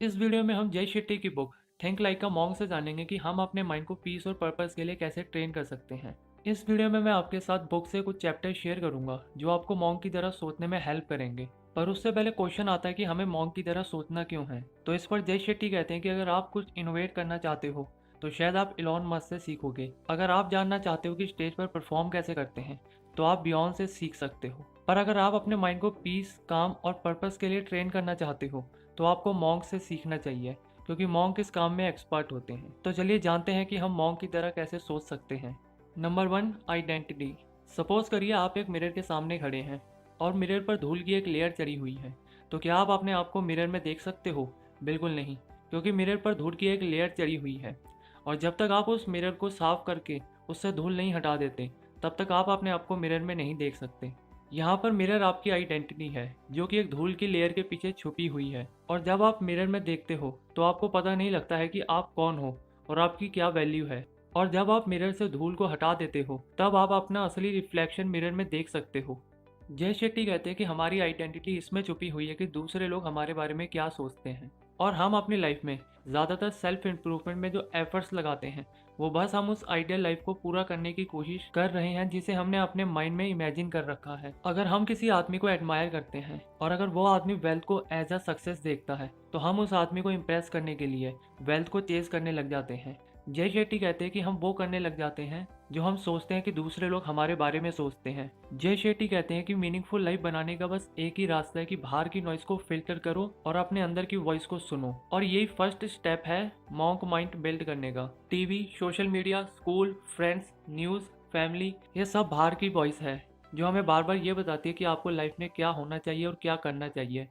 इस वीडियो में हम जय शेट्टी की book think like a monk से जानेंगे कि हम अपने माइंड को पीस और पर्पस के लिए कैसे ट्रेन कर सकते हैं। इस वीडियो में मैं आपके साथ बुक से कुछ चैप्टर शेयर करूंगा जो आपको मॉन्क की तरह सोचने में हेल्प करेंगे। पर उससे पहले क्वेश्चन आता है कि हमें मॉन्क की तरह सोचना क्यों है। तो इस पर जय शेट्टी कहते हैं कि अगर आप कुछ इनोवेट करना चाहते हो तो शायद आप इलॉन मस्क से सीखोगे। अगर आप जानना चाहते हो कि स्टेज पर परफॉर्म कैसे करते हैं तो आप बियॉन्ड से सीख सकते हो। पर अगर आप अपने माइंड को पीस, काम और पर्पस के लिए ट्रेन करना चाहते हो तो आपको मॉन्क से सीखना चाहिए, क्योंकि मॉन्क इस काम में एक्सपर्ट होते हैं। तो चलिए जानते हैं कि हम मॉन्क की तरह कैसे सोच सकते हैं। Number 1, identity. सपोज करिए आप एक मिरर के सामने खड़े हैं और मिरर पर धूल की एक लेयर चढ़ी हुई है। तो क्या आप अपने आप को मिरर में देख सकते हो? बिल्कुल नहीं, क्योंकि मिरर पर धूल की एक लेयर चढ़ी हुई है। और जब तक आप उस मिरर को साफ करके उससे धूल नहीं हटा देते तब तक आप अपने आप को मिरर में नहीं देख सकते। यहाँ पर मिरर आपकी आइडेंटिटी है जो कि एक धूल की लेयर के पीछे छुपी हुई है। और जब आप मिरर में देखते हो तो आपको पता नहीं लगता है कि आप कौन हो और आपकी क्या वैल्यू है। और जब आप मिरर से धूल को हटा देते हो तब आप अपना असली रिफ्लेक्शन मिरर में देख सकते हो। जय शेट्टी कहते हैं कि हमारी आइडेंटिटी इसमें छुपी हुई है कि दूसरे लोग हमारे बारे में क्या सोचते हैं। और हम अपनी लाइफ में ज़्यादातर सेल्फ इम्प्रूवमेंट में जो एफर्ट्स लगाते हैं वो बस हम उस आइडियल लाइफ को पूरा करने की कोशिश कर रहे हैं जिसे हमने अपने माइंड में इमेजिन कर रखा है। अगर हम किसी आदमी को एडमायर करते हैं और अगर वो आदमी वेल्थ को एज अ सक्सेस देखता है तो हम उस आदमी को इम्प्रेस करने के लिए वेल्थ को चेज करने लग जाते हैं। जय शेट्टी कहते हैं कि हम वो करने लग जाते हैं जो हम सोचते हैं कि दूसरे लोग हमारे बारे में सोचते हैं। जय शेट्टी कहते हैं कि मीनिंगफुल लाइफ बनाने का बस एक ही रास्ता है कि बाहर की नॉइस को फिल्टर करो और अपने अंदर की वॉइस को सुनो। और यही फर्स्ट स्टेप है मॉन्क माइंड बिल्ड करने का। TV, social media, school, friends, news, family, ये सब बाहर की वॉइस है जो हमें बार बार ये बताती है कि आपको लाइफ में क्या होना चाहिए और क्या करना चाहिए।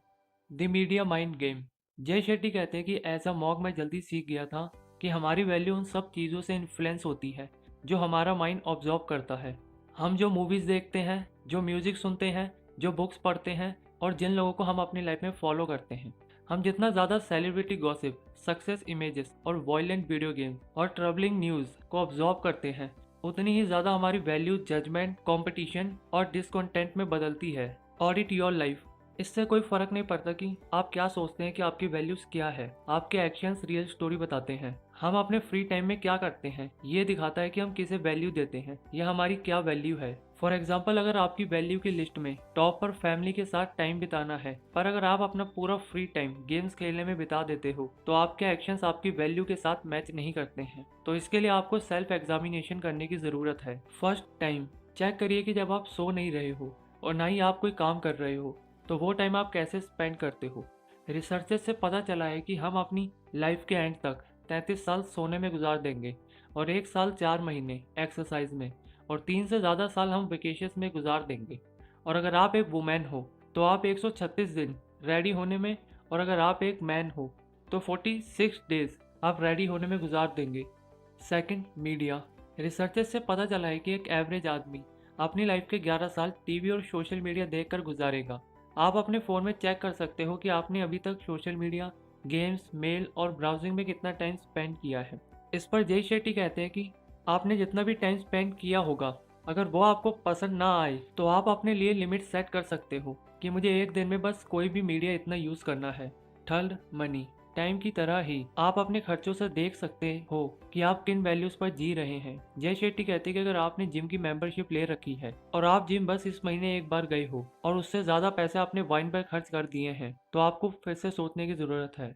The media mind game. जय शेट्टी कहते हैं कि एज अ मॉन्क मैं जल्दी सीख गया था कि हमारी वैल्यू उन सब चीज़ों से इन्फ्लुएंस होती है जो हमारा माइंड ऑब्जर्व करता है। हम जो मूवीज़ देखते हैं, जो म्यूज़िक सुनते हैं, जो बुक्स पढ़ते हैं और जिन लोगों को हम अपनी लाइफ में फॉलो करते हैं, हम जितना ज़्यादा सेलिब्रिटी गॉसिप, सक्सेस इमेजेस और वॉयलेंट वीडियो गेम और ट्रबलिंग न्यूज़ को ऑब्जर्व करते हैं उतनी ही ज़्यादा हमारी वैल्यू जजमेंट, कंपटीशन और डिसकंटेंट में बदलती है। Audit your life. इससे कोई फर्क नहीं पड़ता कि आप क्या सोचते हैं कि आपकी वैल्यूज क्या है, आपके एक्शंस रियल स्टोरी बताते हैं। हम अपने फ्री टाइम में क्या करते हैं ये दिखाता है कि हम किसे वैल्यू देते हैं या हमारी क्या वैल्यू है। फॉर एग्जाम्पल, अगर आपकी वैल्यू की लिस्ट में टॉप पर फैमिली के साथ टाइम बिताना है, पर अगर आप अपना पूरा फ्री टाइम गेम्स खेलने में बिता देते हो तो आपके एक्शंस आपकी वैल्यू के साथ मैच नहीं करते हैं। तो इसके लिए आपको सेल्फ एग्जामिनेशन करने की जरूरत है। फर्स्ट टाइम चेक करिए कि जब आप सो नहीं रहे हो और ना ही आप कोई काम कर रहे हो तो वो टाइम आप कैसे स्पेंड करते हो। रिसर्चेस से पता चला है कि हम अपनी लाइफ के एंड तक 33 साल सोने में गुजार देंगे और 1 साल 4 महीने एक्सरसाइज में और 3 से ज़्यादा साल हम वेकेशंस में गुजार देंगे। और अगर आप एक वुमेन हो तो आप 136 दिन रेडी होने में, और अगर आप एक मैन हो तो 46 डेज आप रेडी होने में गुजार देंगे। Second, media. रिसर्चेस से पता चला है कि एक एवरेज आदमी अपनी लाइफ के 11 साल टीवी और सोशल मीडिया देखकर गुजारेगा। आप अपने फ़ोन में चेक कर सकते हो कि आपने अभी तक सोशल मीडिया, गेम्स, मेल और ब्राउजिंग में कितना टाइम स्पेंड किया है। इस पर जय शेट्टी कहते हैं कि आपने जितना भी टाइम स्पेंड किया होगा, अगर वो आपको पसंद ना आए तो आप अपने लिए लिमिट सेट कर सकते हो कि मुझे एक दिन में बस कोई भी मीडिया इतना यूज़ करना है। Third, money. टाइम की तरह ही आप अपने खर्चों से देख सकते हो कि आप किन वैल्यूज पर जी रहे हैं। जय शेट्टी कहते हैं कि अगर आपने जिम की मेंबरशिप ले रखी है और आप जिम बस इस महीने एक बार गए हो और उससे ज्यादा पैसे आपने वाइन पर खर्च कर दिए हैं तो आपको फिर से सोचने की जरूरत है।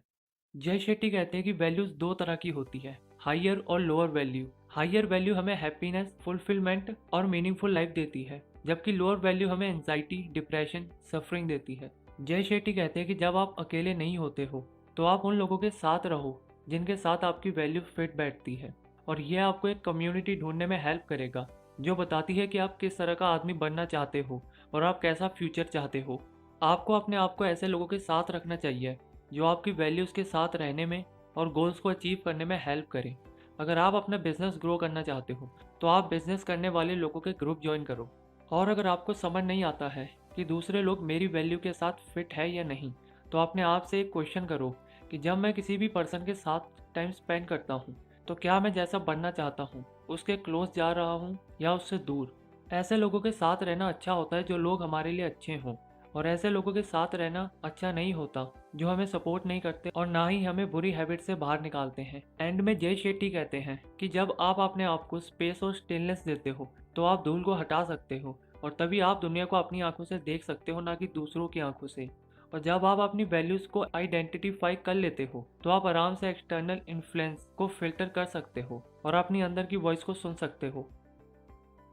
जय शेट्टी कहते हैं कि वैल्यूज दो तरह की होती है, हायर और लोअर वैल्यू। हायर वैल्यू हमें हैप्पीनेस, फुलफिलमेंट और मीनिंगफुल लाइफ देती है, जबकि लोअर वैल्यू हमें एंजाइटी, डिप्रेशन, सफरिंग देती है। जय शेट्टी कहते हैं कि जब आप अकेले नहीं होते हो तो आप उन लोगों के साथ रहो जिनके साथ आपकी वैल्यू फिट बैठती है, और यह आपको एक कम्युनिटी ढूंढने में हेल्प करेगा जो बताती है कि आप किस तरह का आदमी बनना चाहते हो और आप कैसा फ्यूचर चाहते हो। आपको अपने आप को ऐसे लोगों के साथ रखना चाहिए जो आपकी वैल्यूज़ के साथ रहने में और गोल्स को अचीव करने में हेल्प करें। अगर आप अपना बिजनेस ग्रो करना चाहते हो तो आप बिजनेस करने वाले लोगों के ग्रुप ज्वाइन करो। और अगर आपको समझ नहीं आता है कि दूसरे लोग मेरी वैल्यू के साथ फिट है या नहीं, तो अपने आप से एक क्वेश्चन करो कि जब मैं किसी भी पर्सन के साथ टाइम स्पेंड करता हूँ तो क्या मैं जैसा बनना चाहता हूँ उसके क्लोज जा रहा हूँ या उससे दूर। ऐसे लोगों के साथ रहना अच्छा होता है जो लोग हमारे लिए अच्छे हों और ऐसे लोगों के साथ रहना अच्छा नहीं होता जो हमें सपोर्ट नहीं करते और ना ही हमें बुरी हैबिट से बाहर निकालते हैं। एंड में जय शेट्टी कहते हैं कि जब आप अपने आप को स्पेस और स्टिलनेस देते हो तो आप धूल को हटा सकते हो और तभी आप दुनिया को अपनी आंखों से देख सकते हो, ना कि दूसरों की आंखों से। और जब आप अपनी वैल्यूज को आइडेंटिफाई कर लेते हो तो आप आराम से एक्सटर्नल इन्फ्लुएंस को फिल्टर कर सकते हो और अपनी अंदर की वॉइस को सुन सकते हो।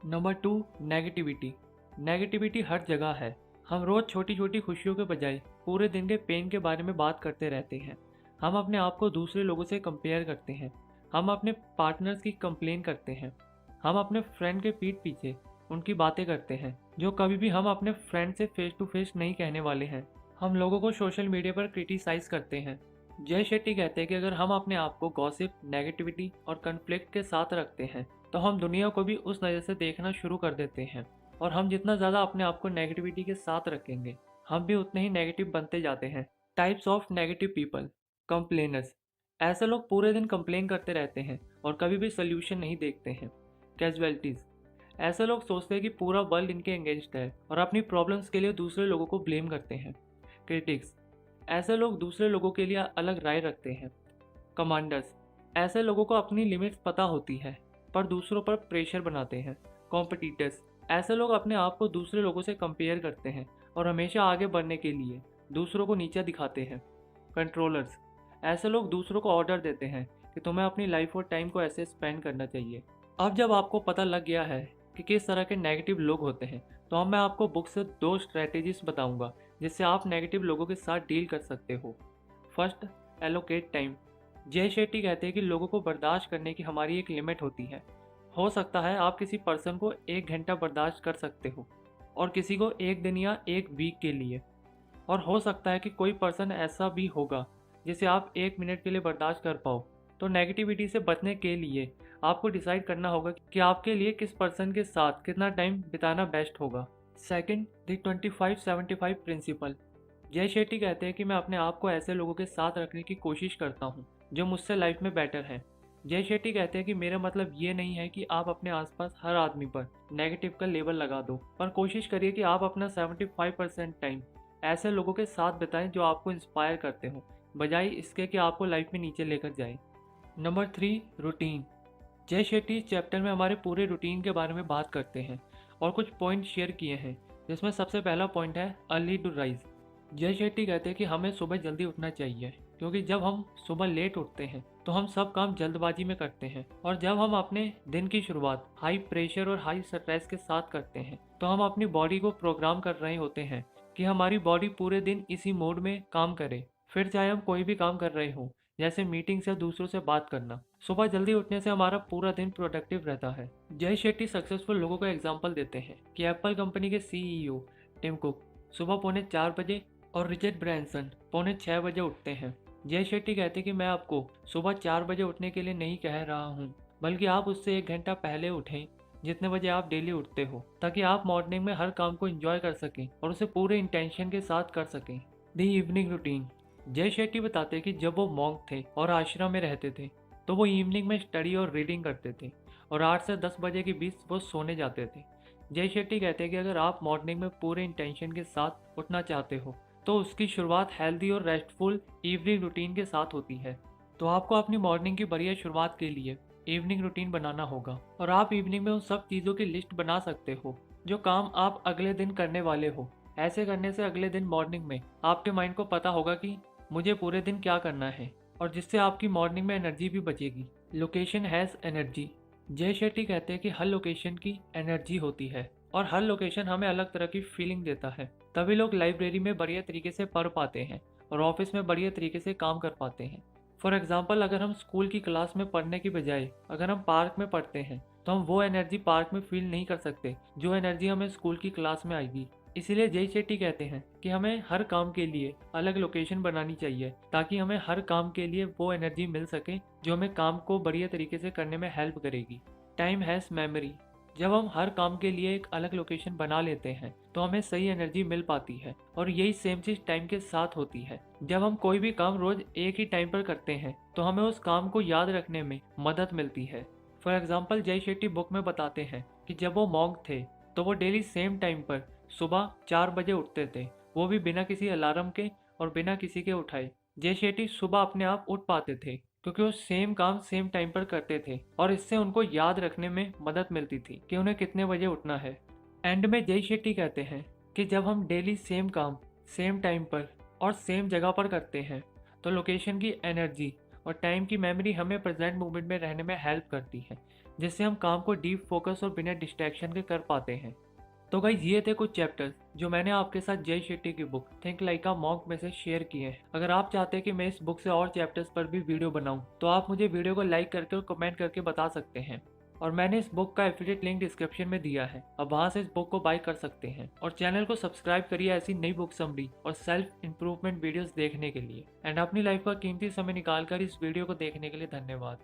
Number 2, negativity. नेगेटिविटी हर जगह है। हम रोज छोटी छोटी खुशियों के बजाय पूरे दिन के पेन के बारे में बात करते रहते हैं। हम अपने आप को दूसरे लोगों से कंपेयर करते हैं। हम अपने पार्टनर्स की कंप्लेन करते हैं। हम अपने फ्रेंड के पीठ पीछे उनकी बातें करते हैं जो कभी भी हम अपने फ्रेंड से फेस टू फेस नहीं कहने वाले हैं। हम लोगों को सोशल मीडिया पर क्रिटिसाइज करते हैं। जय शेट्टी कहते हैं कि अगर हम अपने आप को गॉसिप, नेगेटिविटी और कन्फ्लिक्ट के साथ रखते हैं तो हम दुनिया को भी उस नज़र से देखना शुरू कर देते हैं। और हम जितना ज़्यादा अपने आप को नेगेटिविटी के साथ रखेंगे हम भी उतने ही नेगेटिव बनते जाते हैं। Types of negative people. Complainers. ऐसे लोग पूरे दिन कंप्लेन करते रहते हैं और कभी भी सोल्यूशन नहीं देखते हैं। कैजुअलिटीज़। ऐसे लोग सोचते हैं कि पूरा वर्ल्ड इनके अगेंस्ट है और अपनी प्रॉब्लम्स के लिए दूसरे लोगों को ब्लेम करते हैं। क्रिटिक्स। ऐसे लोग दूसरे लोगों के लिए अलग राय रखते हैं। कमांडर्स। ऐसे लोगों को अपनी लिमिट्स पता होती है पर दूसरों पर प्रेशर बनाते हैं। कॉम्पिटिटर्स। ऐसे लोग अपने आप को दूसरे लोगों से कंपेयर करते हैं और हमेशा आगे बढ़ने के लिए दूसरों को नीचा दिखाते हैं। कंट्रोलर्स। ऐसे लोग दूसरों को ऑर्डर देते हैं कि तुम्हें अपनी लाइफ और टाइम को ऐसे स्पेंड करना चाहिए। अब जब आपको पता लग गया है कि किस तरह के नेगेटिव लोग होते हैं तो अब मैं आपको बुक से 2 स्ट्रैटेजीज बताऊंगा जिससे आप नेगेटिव लोगों के साथ डील कर सकते हो। First, allocate time. जय शेट्टी कहते हैं कि लोगों को बर्दाश्त करने की हमारी एक लिमिट होती है। हो सकता है आप किसी पर्सन को 1 घंटा बर्दाश्त कर सकते हो और किसी को 1 दिन या 1 वीक के लिए, और हो सकता है कि कोई पर्सन ऐसा भी होगा जिसे आप 1 मिनट के लिए बर्दाश्त कर पाओ। तो नेगेटिविटी से बचने के लिए आपको डिसाइड करना होगा कि आपके लिए किस पर्सन के साथ कितना टाइम बिताना बेस्ट होगा। Second, the 25-75 principle. Jay Shetty कहते हैं कि मैं अपने आप को ऐसे लोगों के साथ रखने की कोशिश करता हूँ जो मुझसे लाइफ में बेटर हैं। जय शेट्टी कहते हैं कि मेरा मतलब ये नहीं है कि आप अपने आसपास हर आदमी पर नेगेटिव का लेबल लगा दो, पर कोशिश करिए कि आप अपना 75% टाइम ऐसे लोगों के साथ बिताएं जो आपको इंस्पायर करते हो, बजाय इसके कि आपको लाइफ में नीचे लेकर जाए। Number 3, routine. जय शेट्टी इस चैप्टर में हमारे पूरे रूटीन के बारे में बात करते हैं और कुछ पॉइंट शेयर किए हैं, जिसमें सबसे पहला पॉइंट है अर्ली टू राइज। जय शेट्टी कहते हैं कि हमें सुबह जल्दी उठना चाहिए क्योंकि जब हम सुबह लेट उठते हैं तो हम सब काम जल्दबाजी में करते हैं, और जब हम अपने दिन की शुरुआत हाई प्रेशर और हाई स्ट्रेस के साथ करते हैं तो हम अपनी बॉडी को प्रोग्राम कर रहे होते हैं कि हमारी बॉडी पूरे दिन इसी मोड में काम करे, फिर चाहे हम कोई भी काम कर रहे हो, जैसे मीटिंग्स या दूसरों से बात करना। सुबह जल्दी उठने से हमारा पूरा दिन प्रोडक्टिव रहता है। जय शेट्टी सक्सेसफुल लोगों का एग्जाम्पल देते हैं कि एप्पल कंपनी के CEO टिम कुक सुबह 4:45 और रिचर्ड ब्रैंसन 5:45 बजे उठते हैं। जय शेट्टी कहते हैं कि मैं आपको सुबह 4 बजे उठने के लिए नहीं कह रहा हूँ, बल्कि आप उससे 1 घंटा पहले उठें जितने बजे आप डेली उठते हो, ताकि आप मॉर्निंग में हर काम को एंजॉय कर सकें और उसे पूरे इंटेंशन के साथ कर सकें। दी इवनिंग रूटीन। जय शेट्टी बताते हैं कि जब वो मॉन्क थे और आश्रम में रहते थे तो वो इवनिंग में स्टडी और रीडिंग करते थे और 8 से 10 बजे के बीच वो सोने जाते थे। जय शेट्टी कहते हैं कि अगर आप मॉर्निंग में पूरे इंटेंशन के साथ उठना चाहते हो तो उसकी शुरुआत हेल्दी और रेस्टफुल इवनिंग रूटीन के साथ होती है। तो आपको अपनी मॉर्निंग की बढ़िया शुरुआत के लिए इवनिंग रूटीन बनाना होगा और आप इवनिंग में उन सब चीज़ों की लिस्ट बना सकते हो जो काम आप अगले दिन करने वाले हो। ऐसे करने से अगले दिन मॉर्निंग में आपके माइंड को पता होगा कि मुझे पूरे दिन क्या करना है, और जिससे आपकी मॉर्निंग में एनर्जी भी बचेगी। Location has energy. जय शेट्टी कहते हैं कि हर लोकेशन की एनर्जी होती है और हर लोकेशन हमें अलग तरह की फीलिंग देता है। तभी लोग लाइब्रेरी में बढ़िया तरीके से पढ़ पाते हैं और ऑफिस में बढ़िया तरीके से काम कर पाते हैं। फॉर एग्जाम्पल, अगर हम स्कूल की क्लास में पढ़ने की बजाय अगर हम पार्क में पढ़ते हैं तो हम वो एनर्जी पार्क में फील नहीं कर सकते जो एनर्जी हमें स्कूल की क्लास में आएगी। इसीलिए जय शेट्टी कहते हैं कि हमें हर काम के लिए अलग लोकेशन बनानी चाहिए ताकि हमें हर काम के लिए वो एनर्जी मिल सके जो हमें काम को बढ़िया तरीके से करने में हेल्प करेगी। Time has memory. जब हम हर काम के लिए एक अलग लोकेशन बना लेते हैं तो हमें सही एनर्जी मिल पाती है, और यही सेम चीज़ टाइम के साथ होती है। जब हम कोई भी काम रोज एक ही टाइम पर करते हैं तो हमें उस काम को याद रखने में मदद मिलती है। फॉर एग्जाम्पल, जय शेट्टी बुक में बताते हैं कि जब वो मॉन्क थे तो वो डेली सेम टाइम पर सुबह 4 बजे उठते थे वो भी बिना किसी अलार्म के और बिना किसी के उठाए। जय शेट्टी सुबह अपने आप उठ पाते थे क्योंकि वो सेम काम सेम टाइम पर करते थे और इससे उनको याद रखने में मदद मिलती थी कि उन्हें कितने बजे उठना है। एंड में जय शेट्टी कहते हैं कि जब हम डेली सेम काम सेम टाइम पर और सेम जगह पर करते हैं तो लोकेशन की एनर्जी और टाइम की मेमोरी हमें प्रेजेंट मोमेंट में रहने में हेल्प करती है, जिससे हम काम को डीप फोकस और बिना डिस्ट्रैक्शन के कर पाते हैं। तो गाइस ये थे कुछ चैप्टर्स जो मैंने आपके साथ जय शेट्टी की book think like a monk में से शेयर किए हैं। अगर आप चाहते हैं कि मैं इस बुक से और चैप्टर्स पर भी वीडियो बनाऊं तो आप मुझे वीडियो को लाइक करके और कमेंट करके बता सकते हैं। और मैंने इस बुक का एफिलिएट लिंक डिस्क्रिप्शन में दिया है, अब वहां से इस बुक को बाय कर सकते हैं। और चैनल को सब्सक्राइब करिए ऐसी नई बुक समरी और सेल्फ इंप्रूवमेंट वीडियोस देखने के लिए। एंड अपनी लाइफ का कीमती समय निकालकर इस वीडियो को देखने के लिए धन्यवाद।